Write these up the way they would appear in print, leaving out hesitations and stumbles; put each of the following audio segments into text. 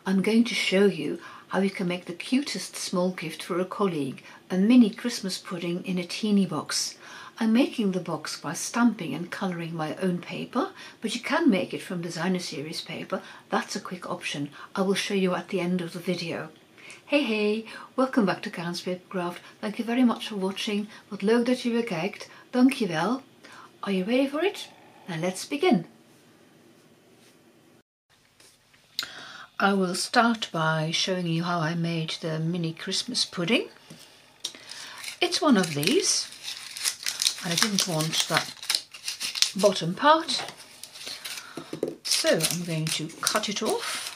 I'm going to show you how you can make the cutest small gift for a colleague, a mini Christmas pudding in a teeny box. I'm making the box by stamping and colouring my own paper, but you can make it from designer series paper. That's a quick option. I will show you at the end of the video. Hey, welcome back to Karen's Papercraft. Thank you very much for watching. Wat leuk dat je weer kijkt. Dankjewel. Are you ready for it? Then let's begin. I will start by showing you how I made the mini Christmas pudding. It's one of these, and I didn't want that bottom part, so I'm going to cut it off.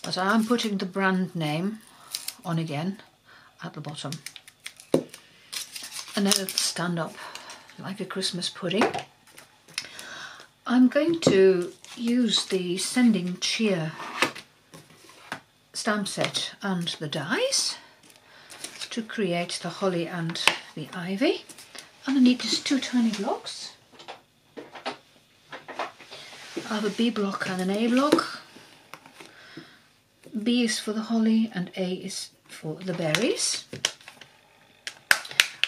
But I am putting the brand name on again at the bottom, and then it'll stand up like a Christmas pudding. I'm going to use the Sending Cheer stamp set and the dies to create the holly and the ivy. And I need just two tiny blocks. I have a B block and an A block. B is for the holly and A is for the berries.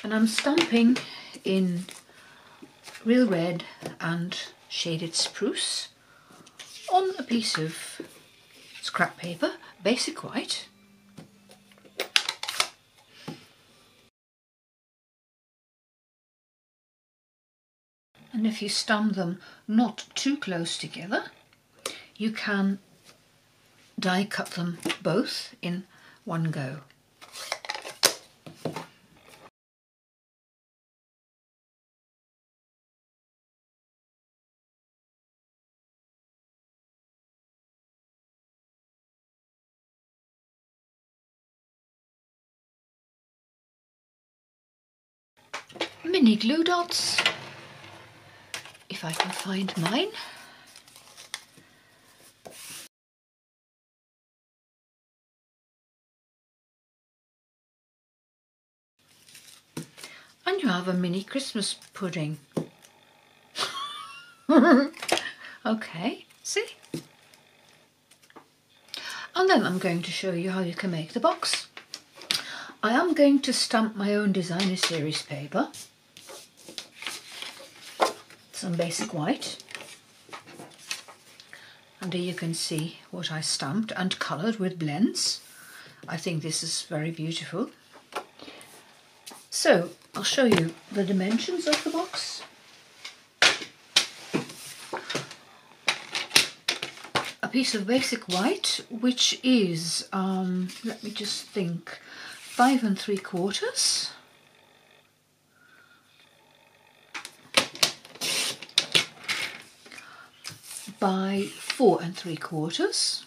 And I'm stamping in Real Red and Shaded Spruce on a piece of scrap paper, basic white. And if you stamp them not too close together, you can die cut them both in one go. Mini glue dots, if I can find mine. And you have a mini Christmas pudding. Okay, see? And then I'm going to show you how you can make the box. I am going to stamp my own designer series paper. Some basic white, and here you can see what I stamped and coloured with blends. I think this is very beautiful. So I'll show you the dimensions of the box. A piece of basic white, which is let me just think, 5 3/4 by 4 3/4.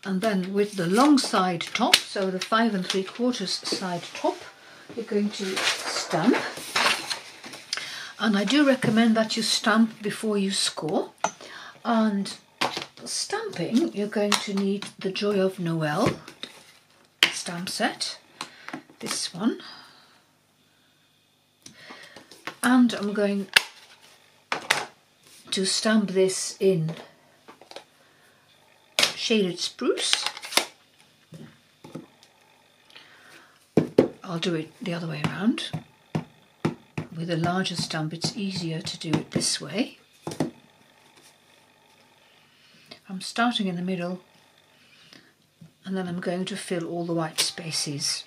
And then with the long side top, so the 5 3/4 side top, you're going to stamp. And I do recommend that you stamp before you score. And stamping, you're going to need the Joy of Noel stamp set, this one. And I'm going to stamp this in Shaded Spruce. I'll do it the other way around. With a larger stamp, it's easier to do it this way. I'm starting in the middle, and then I'm going to fill all the white spaces.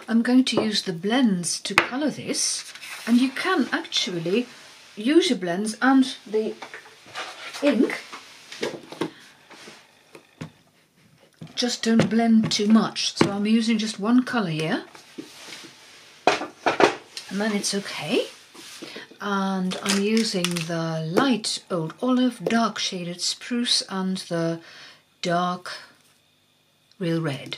I'm going to use the blends to colour this, and you can actually use your blends and the ink. Just don't blend too much. So I'm using just one colour here, and then it's okay. And I'm using the light Old Olive, dark Shaded Spruce and the dark Real Red.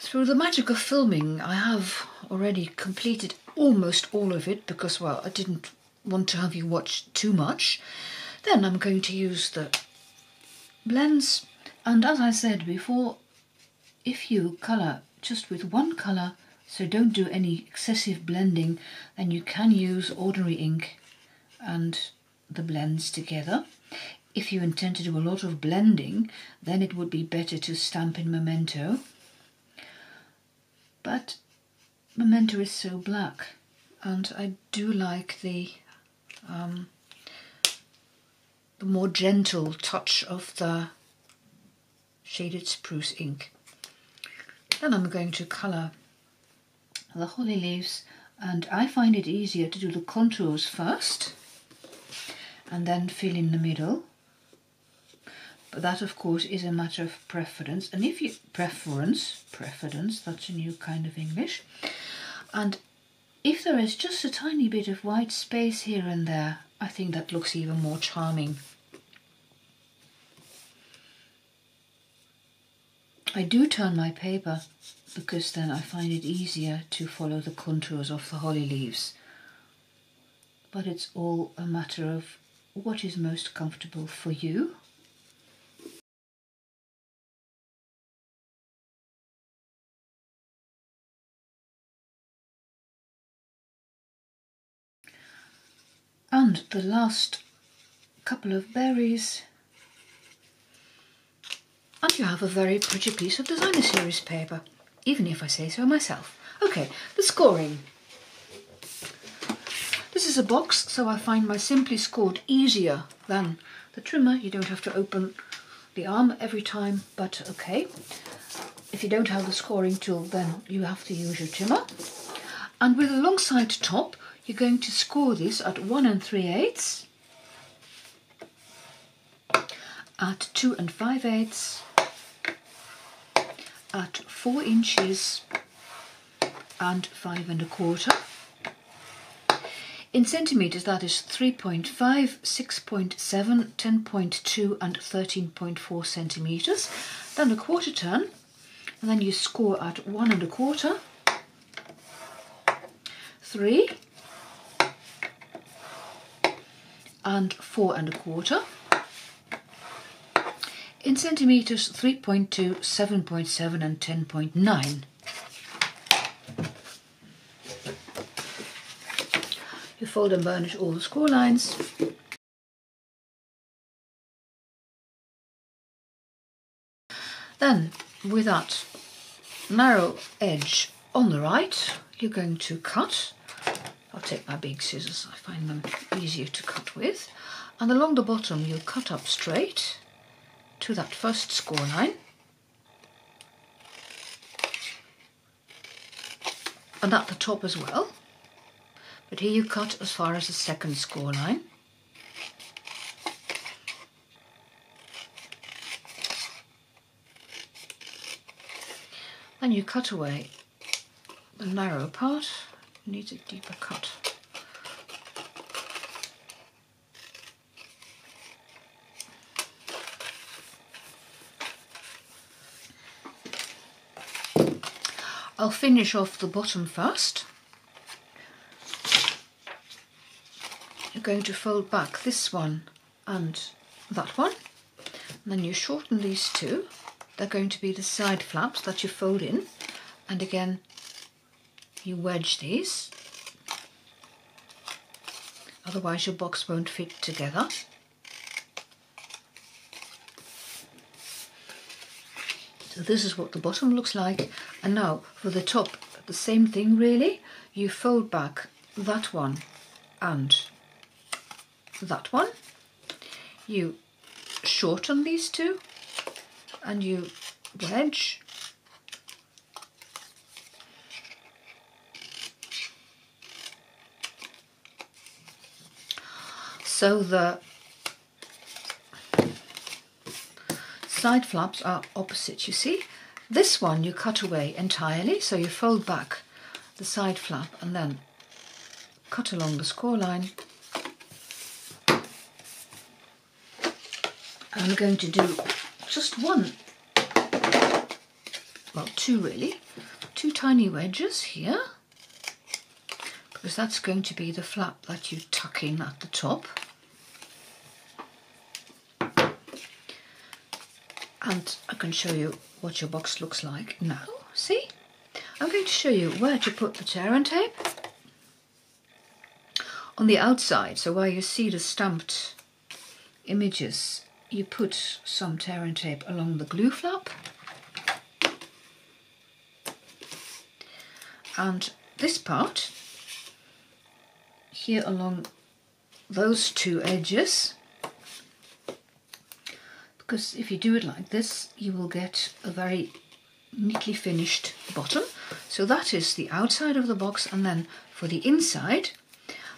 Through the magic of filming, I have already completed almost all of it because, well, I didn't want to have you watch too much. Then I'm going to use the blends, and as I said before, if you colour just with one colour, so don't do any excessive blending, then you can use ordinary ink and the blends together. If you intend to do a lot of blending, then it would be better to stamp in Memento. But Memento is so black, and I do like the more gentle touch of the shaded spruce ink. Then I'm going to colour the holly leaves, and I find it easier to do the contours first and then fill in the middle. But that of course is a matter of preference, and if you preference, that's a new kind of English. And if there is just a tiny bit of white space here and there, I think that looks even more charming. I do turn my paper because then I find it easier to follow the contours of the holly leaves. But it's all a matter of what is most comfortable for you. And the last couple of berries, and you have a very pretty piece of designer series paper, even if I say so myself. Okay, the scoring. This is a box, so I find my simply scored easier than the trimmer. You don't have to open the arm every time, but okay. If you don't have the scoring tool, then you have to use your trimmer. And with a long side top, you're going to score this at 1 3/8, at 2 5/8, at 4 inches, and 5 1/4. In centimetres, that is 3.5, 6.7, 10.2 and 13.4 centimetres. Then a quarter turn, and then you score at 1 1/4, 3 and 4 1/4. In centimetres, 3.2, 7.7 and 10.9. You fold and burnish all the score lines. Then, with that narrow edge on the right, you're going to cut. I'll take my big scissors, I find them easier to cut with. And along the bottom, you'll cut up straight to that first score line. And at the top as well. But here you cut as far as the second score line. Then you cut away the narrow part. It needs a deeper cut. I'll finish off the bottom first. You're going to fold back this one and that one, and then you shorten these two. They're going to be the side flaps that you fold in, and again you wedge these, otherwise your box won't fit together. So this is what the bottom looks like, and now for the top, the same thing really. You fold back that one and that one, you shorten these two, and you wedge, so the side flaps are opposite, you see. This one you cut away entirely, so you fold back the side flap and then cut along the score line. I'm going to do just one well, two really, two tiny wedges here, because that's going to be the flap that you tuck in at the top. And I can show you what your box looks like now. See? I'm going to show you where to put the tear and tape. On the outside, so where you see the stamped images, you put some tear and tape along the glue flap. And this part, here along those two edges, because if you do it like this, you will get a very neatly finished bottom. So that is the outside of the box, and then for the inside,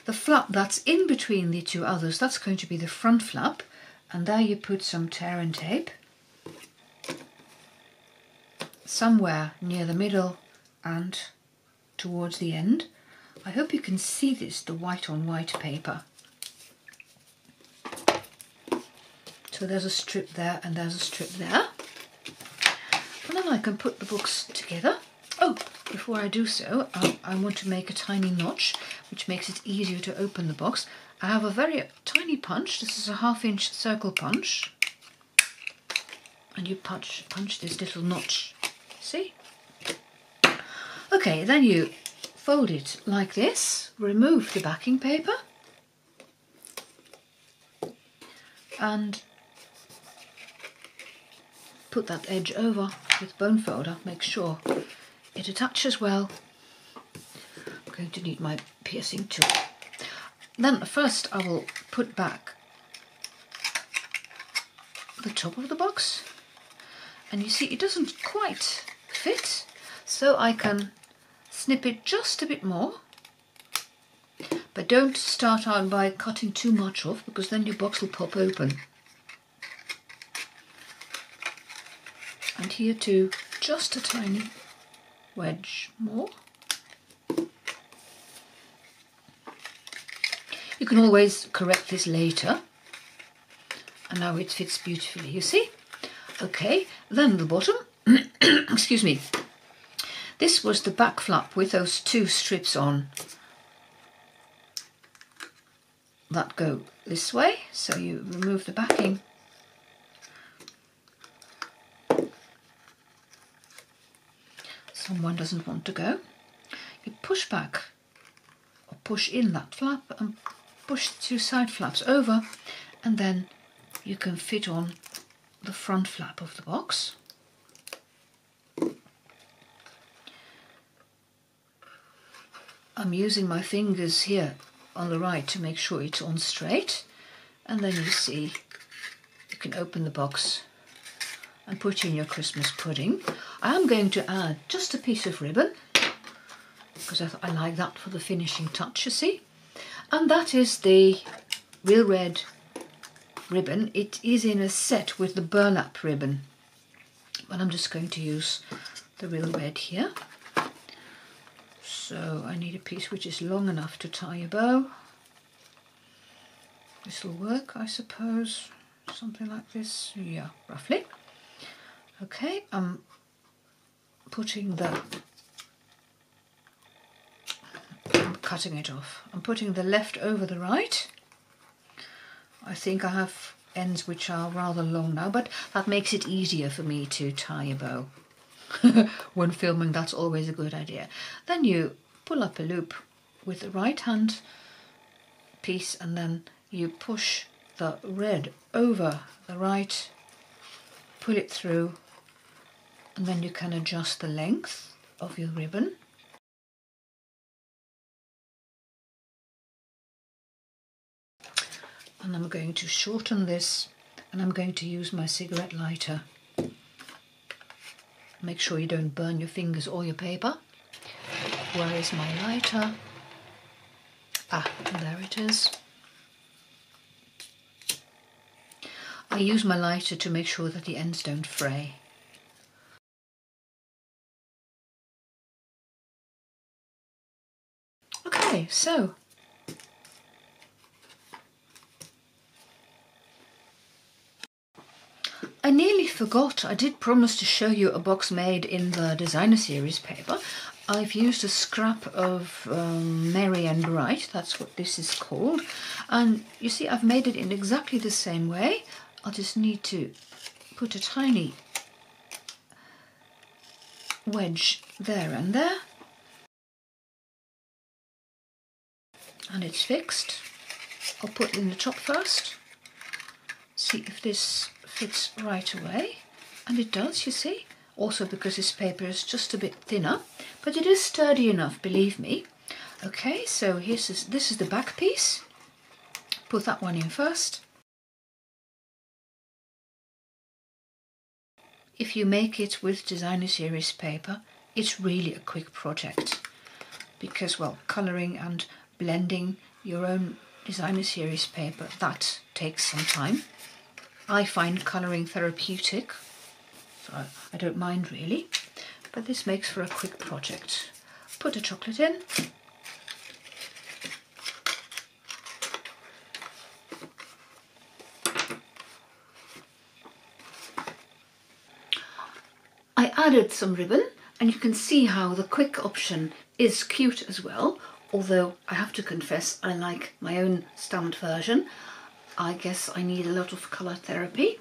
the flap that's in between the two others, that's going to be the front flap, and there you put some tear and tape somewhere near the middle and towards the end. I hope you can see this, the white on white paper. So there's a strip there and there's a strip there. And then I can put the books together. Oh, before I do so, I want to make a tiny notch, which makes it easier to open the box. I have a very tiny punch. This is a 1/2-inch circle punch. And you punch this little notch. See? Okay, then you fold it like this, remove the backing paper, and put that edge over with bone folder. Make sure it attaches well. I'm going to need my piercing tool. Then first I will put back the top of the box, and you see it doesn't quite fit, so I can snip it just a bit more, but don't start out by cutting too much off, because then your box will pop open. And here too, just a tiny wedge more. You can always correct this later, and now it fits beautifully, you see? Okay, then the bottom, excuse me, this was the back flap with those two strips on that go this way, so you remove the backing. Someone doesn't want to go. You push back or push in that flap and push the two side flaps over, and then you can fit on the front flap of the box. I'm using my fingers here on the right to make sure it's on straight, and then you see you can open the box and put in your Christmas pudding. I am going to add just a piece of ribbon, because I like that for the finishing touch, you see. And that is the Real Red ribbon. It is in a set with the burlap ribbon, but I'm just going to use the Real Red here. So I need a piece which is long enough to tie a bow. This will work, I suppose, something like this, yeah, roughly. Okay, I'm cutting it off. I'm putting the left over the right. I think I have ends which are rather long now, but that makes it easier for me to tie a bow. When filming, that's always a good idea. Then you pull up a loop with the right hand piece, and then you push the red over the right, pull it through, and then you can adjust the length of your ribbon. And I'm going to shorten this, and I'm going to use my cigarette lighter. Make sure you don't burn your fingers or your paper. Where is my lighter? Ah, there it is. I use my lighter to make sure that the ends don't fray. Okay, so I nearly forgot, I did promise to show you a box made in the designer series paper. I've used a scrap of Merry and Bright, that's what this is called. And you see, I've made it in exactly the same way. I'll just need to put a tiny wedge there and there. And it's fixed. I'll put it in the top first. See if this fits right away. And it does, you see. Also because this paper is just a bit thinner, but it is sturdy enough, believe me. Okay, so this is the back piece. Put that one in first. If you make it with designer series paper, it's really a quick project because, well, colouring and blending your own designer series paper, that takes some time. I find colouring therapeutic, so I don't mind really, but this makes for a quick project. Put the chocolate in. I added some ribbon, and you can see how the quick option is cute as well, although I have to confess I like my own stamped version. I guess I need a lot of colour therapy.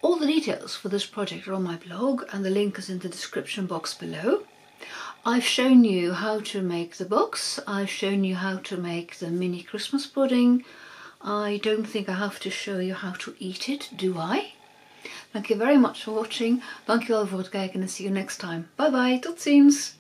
All the details for this project are on my blog, and the link is in the description box below. I've shown you how to make the box, I've shown you how to make the mini Christmas pudding. I don't think I have to show you how to eat it, do I? Dank je very much for watching. Dank je wel voor het kijken en see you next time. Bye bye, tot ziens!